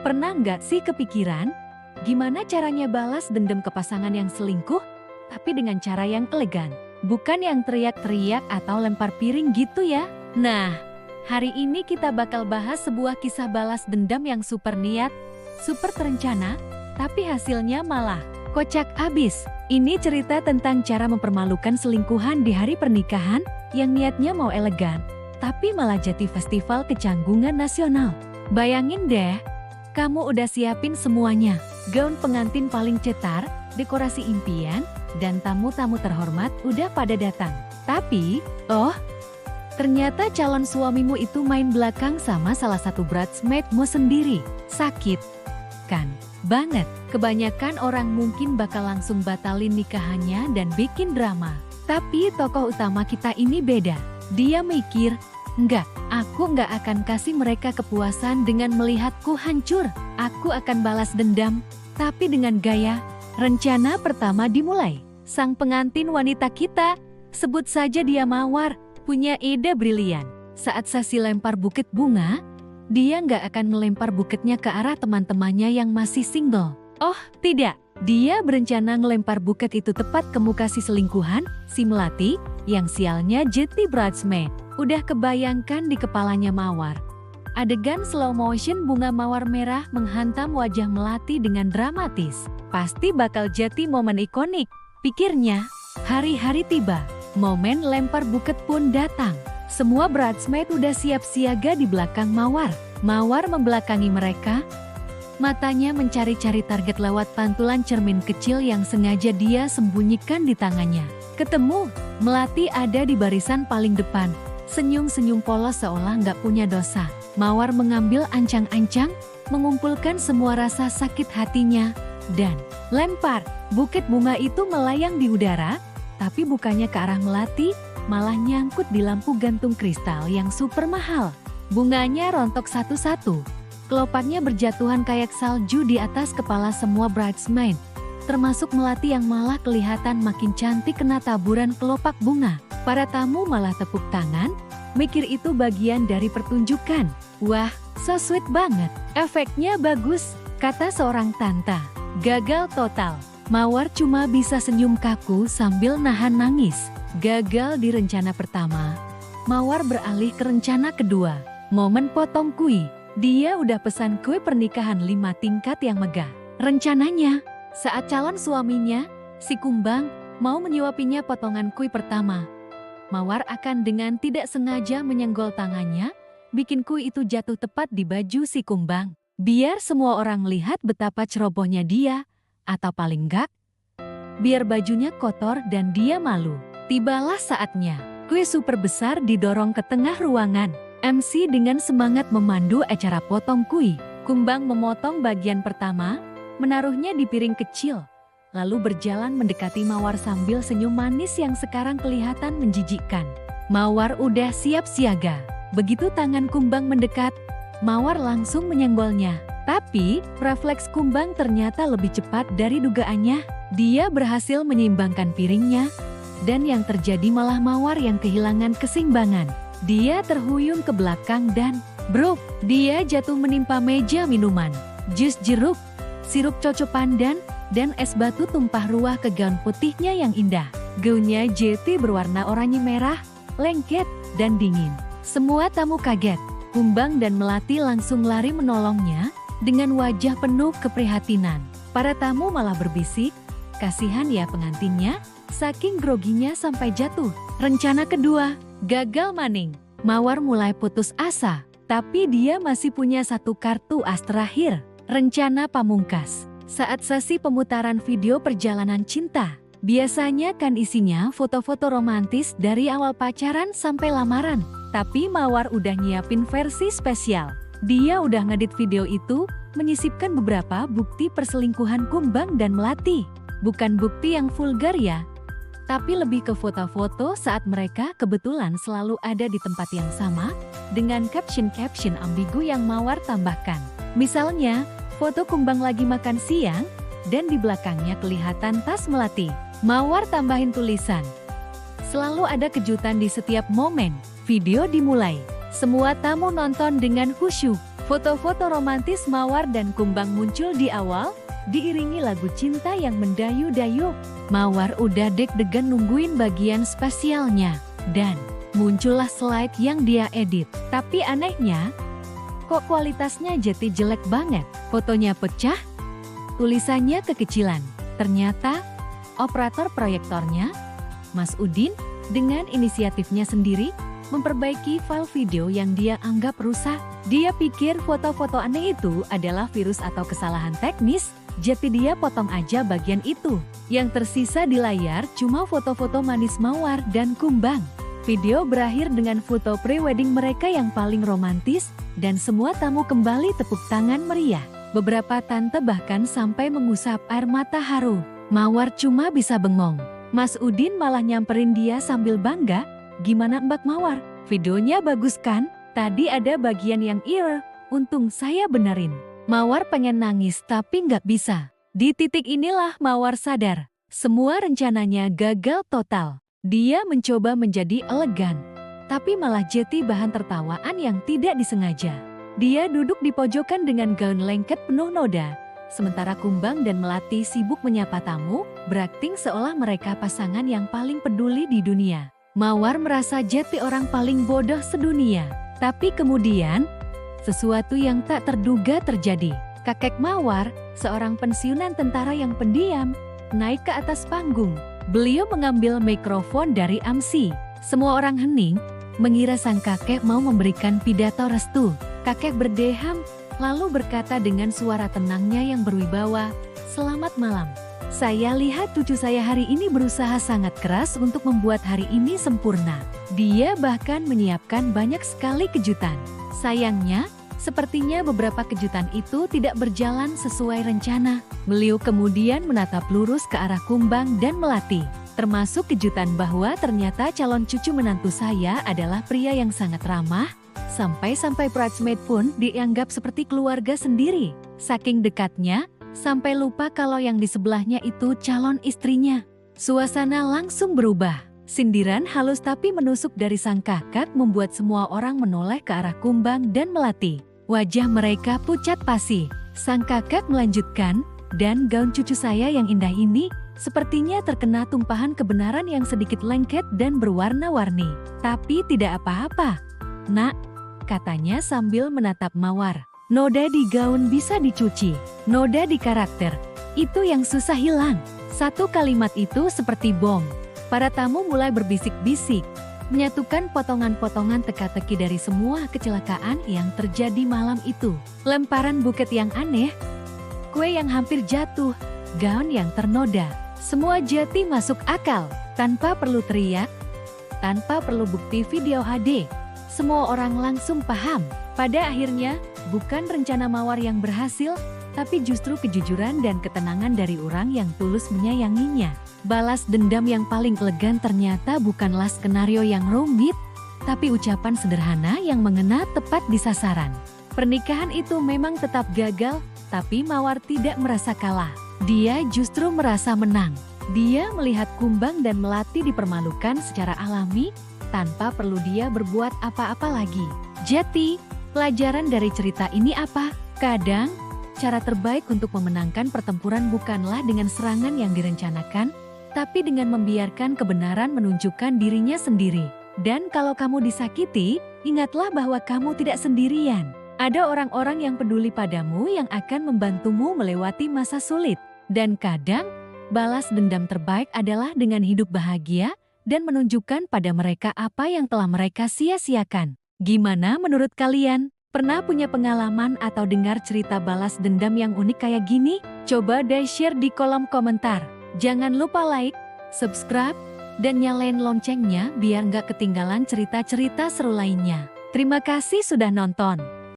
Pernah nggak sih kepikiran, gimana caranya balas dendam ke pasangan yang selingkuh, tapi dengan cara yang elegan? Bukan yang teriak-teriak atau lempar piring gitu ya. Nah, hari ini kita bakal bahas sebuah kisah balas dendam yang super niat, super terencana, tapi hasilnya malah kocak abis. Ini cerita tentang cara mempermalukan selingkuhan di hari pernikahan yang niatnya mau elegan, tapi malah jadi festival kecanggungan nasional. Bayangin deh, kamu udah siapin semuanya, gaun pengantin paling cetar, dekorasi impian, dan tamu-tamu terhormat udah pada datang. Tapi, ternyata calon suamimu itu main belakang sama salah satu bridesmaidmu sendiri. Sakit, kan? Banget. Kebanyakan orang mungkin bakal langsung batalin nikahannya dan bikin drama. Tapi tokoh utama kita ini beda. Dia mikir, enggak, aku nggak akan kasih mereka kepuasan dengan melihatku hancur. Aku akan balas dendam, tapi dengan gaya. Rencana pertama dimulai. Sang pengantin wanita kita, sebut saja dia Mawar, punya ide brilian. Saat sesi lempar buket bunga, dia nggak akan melempar buketnya ke arah teman-temannya yang masih single. Oh, tidak. Dia berencana ngelempar buket itu tepat ke muka si selingkuhan, si Melati, yang sialnya jadi bridesmaid. Udah kebayangkan di kepalanya Mawar. Adegan slow motion bunga mawar merah menghantam wajah Melati dengan dramatis. Pasti bakal jadi momen ikonik. Pikirnya, hari-hari tiba, momen lempar buket pun datang. Semua bridesmaid udah siap siaga di belakang Mawar. Mawar membelakangi mereka. Matanya mencari-cari target lewat pantulan cermin kecil yang sengaja dia sembunyikan di tangannya. Ketemu, Melati ada di barisan paling depan. Senyum-senyum polos seolah nggak punya dosa. Mawar mengambil ancang-ancang, mengumpulkan semua rasa sakit hatinya, dan lempar. Buket bunga itu melayang di udara, tapi bukannya ke arah Melati, malah nyangkut di lampu gantung kristal yang super mahal. Bunganya rontok satu-satu. Kelopaknya berjatuhan kayak salju di atas kepala semua bridesmaid. Termasuk Melati yang malah kelihatan makin cantik kena taburan kelopak bunga. Para tamu malah tepuk tangan, mikir itu bagian dari pertunjukan. Wah, so sweet banget. Efeknya bagus, kata seorang tanta. Gagal total. Mawar cuma bisa senyum kaku sambil nahan nangis. Gagal di rencana pertama, Mawar beralih ke rencana kedua. Momen potong kue. Dia udah pesan kue pernikahan 5 tingkat yang megah. Rencananya, saat calon suaminya, si Kumbang, mau menyuapinya potongan kue pertama, Mawar akan dengan tidak sengaja menyenggol tangannya, bikin kue itu jatuh tepat di baju si Kumbang. Biar semua orang lihat betapa cerobohnya dia, atau paling enggak, biar bajunya kotor dan dia malu. Tibalah saatnya, kue super besar didorong ke tengah ruangan. MC dengan semangat memandu acara potong kue. Kumbang memotong bagian pertama, menaruhnya di piring kecil, lalu berjalan mendekati Mawar sambil senyum manis yang sekarang kelihatan menjijikkan. Mawar udah siap siaga. Begitu tangan Kumbang mendekat, Mawar langsung menyenggolnya. Tapi, refleks Kumbang ternyata lebih cepat dari dugaannya. Dia berhasil menyeimbangkan piringnya, dan yang terjadi malah Mawar yang kehilangan keseimbangan. Dia terhuyung ke belakang dan, bruk, dia jatuh menimpa meja minuman. Jus jeruk, sirup coco pandan, dan es batu tumpah ruah ke gaun putihnya yang indah. Gaunnya jeti berwarna oranye merah, lengket, dan dingin. Semua tamu kaget. Kumbang dan Melati langsung lari menolongnya dengan wajah penuh keprihatinan. Para tamu malah berbisik, kasihan ya pengantinnya, saking groginya sampai jatuh. Rencana kedua, gagal maning. Mawar mulai putus asa, tapi dia masih punya satu kartu as terakhir. Rencana pamungkas. Saat sesi pemutaran video perjalanan cinta, biasanya kan isinya foto-foto romantis dari awal pacaran sampai lamaran. Tapi Mawar udah nyiapin versi spesial. Dia udah ngedit video itu, menyisipkan beberapa bukti perselingkuhan Kumbang dan Melati. Bukan bukti yang vulgar ya, tapi lebih ke foto-foto saat mereka kebetulan selalu ada di tempat yang sama, dengan caption-caption ambigu yang Mawar tambahkan. Misalnya, foto Kumbang lagi makan siang, dan di belakangnya kelihatan tas Melati. Mawar tambahin tulisan, selalu ada kejutan di setiap momen. Video dimulai. Semua tamu nonton dengan khusyuk. Foto-foto romantis Mawar dan Kumbang muncul di awal, diiringi lagu cinta yang mendayu-dayu. Mawar udah deg-degan nungguin bagian spesialnya, dan muncullah slide yang dia edit. Tapi anehnya, kok kualitasnya jadi jelek banget. Fotonya pecah, tulisannya kekecilan. Ternyata, operator proyektornya, Mas Udin, dengan inisiatifnya sendiri, memperbaiki file video yang dia anggap rusak. Dia pikir foto-foto aneh itu adalah virus atau kesalahan teknis, jadi dia potong aja bagian itu. Yang tersisa di layar cuma foto-foto manis Mawar dan Kumbang. Video berakhir dengan foto pre-wedding mereka yang paling romantis, dan semua tamu kembali tepuk tangan meriah. Beberapa tante bahkan sampai mengusap air mata haru. Mawar cuma bisa bengong. Mas Udin malah nyamperin dia sambil bangga, "Gimana Mbak Mawar? Videonya bagus kan? Tadi ada bagian yang error, untung saya benerin." Mawar pengen nangis tapi nggak bisa. Di titik inilah Mawar sadar, semua rencananya gagal total. Dia mencoba menjadi elegan, tapi malah jadi bahan tertawaan yang tidak disengaja. Dia duduk di pojokan dengan gaun lengket penuh noda, sementara Kumbang dan Melati sibuk menyapa tamu, berakting seolah mereka pasangan yang paling peduli di dunia. Mawar merasa jadi orang paling bodoh sedunia. Tapi kemudian, sesuatu yang tak terduga terjadi. Kakek Mawar, seorang pensiunan tentara yang pendiam, naik ke atas panggung. Beliau mengambil mikrofon dari Amsi. Semua orang hening, mengira sang kakek mau memberikan pidato restu. Kakek berdeham, lalu berkata dengan suara tenangnya yang berwibawa, "Selamat malam. Saya lihat cucu saya hari ini berusaha sangat keras untuk membuat hari ini sempurna. Dia bahkan menyiapkan banyak sekali kejutan. Sayangnya, sepertinya beberapa kejutan itu tidak berjalan sesuai rencana." Beliau kemudian menatap lurus ke arah Kumbang dan Melati. Termasuk kejutan bahwa ternyata calon cucu menantu saya adalah pria yang sangat ramah, sampai-sampai bridesmaid pun dianggap seperti keluarga sendiri. Saking dekatnya, sampai lupa kalau yang di sebelahnya itu calon istrinya. Suasana langsung berubah. Sindiran halus tapi menusuk dari sang kakak membuat semua orang menoleh ke arah Kumbang dan Melati. Wajah mereka pucat pasi. Sang kakak melanjutkan, "Dan gaun cucu saya yang indah ini, sepertinya terkena tumpahan kebenaran yang sedikit lengket dan berwarna-warni. Tapi tidak apa-apa, Nak," katanya sambil menatap Mawar. "Noda di gaun bisa dicuci, noda di karakter, itu yang susah hilang." Satu kalimat itu seperti bom. Para tamu mulai berbisik-bisik, menyatukan potongan-potongan teka-teki dari semua kecelakaan yang terjadi malam itu. Lemparan buket yang aneh, kue yang hampir jatuh, gaun yang ternoda. Semua jadi masuk akal, tanpa perlu teriak, tanpa perlu bukti video HD. Semua orang langsung paham. Pada akhirnya, bukan rencana Mawar yang berhasil, tapi justru kejujuran dan ketenangan dari orang yang tulus menyayanginya. Balas dendam yang paling elegan ternyata bukanlah skenario yang rumit, tapi ucapan sederhana yang mengena tepat di sasaran. Pernikahan itu memang tetap gagal, tapi Mawar tidak merasa kalah. Dia justru merasa menang. Dia melihat Kumbang dan Melati dipermalukan secara alami, tanpa perlu dia berbuat apa-apa lagi. Jadi, pelajaran dari cerita ini apa? Kadang, cara terbaik untuk memenangkan pertempuran bukanlah dengan serangan yang direncanakan, tapi dengan membiarkan kebenaran menunjukkan dirinya sendiri. Dan kalau kamu disakiti, ingatlah bahwa kamu tidak sendirian. Ada orang-orang yang peduli padamu yang akan membantumu melewati masa sulit. Dan kadang, balas dendam terbaik adalah dengan hidup bahagia dan menunjukkan pada mereka apa yang telah mereka sia-siakan. Gimana menurut kalian? Pernah punya pengalaman atau dengar cerita balas dendam yang unik kayak gini? Coba deh share di kolom komentar. Jangan lupa like, subscribe, dan nyalain loncengnya biar nggak ketinggalan cerita-cerita seru lainnya. Terima kasih sudah nonton.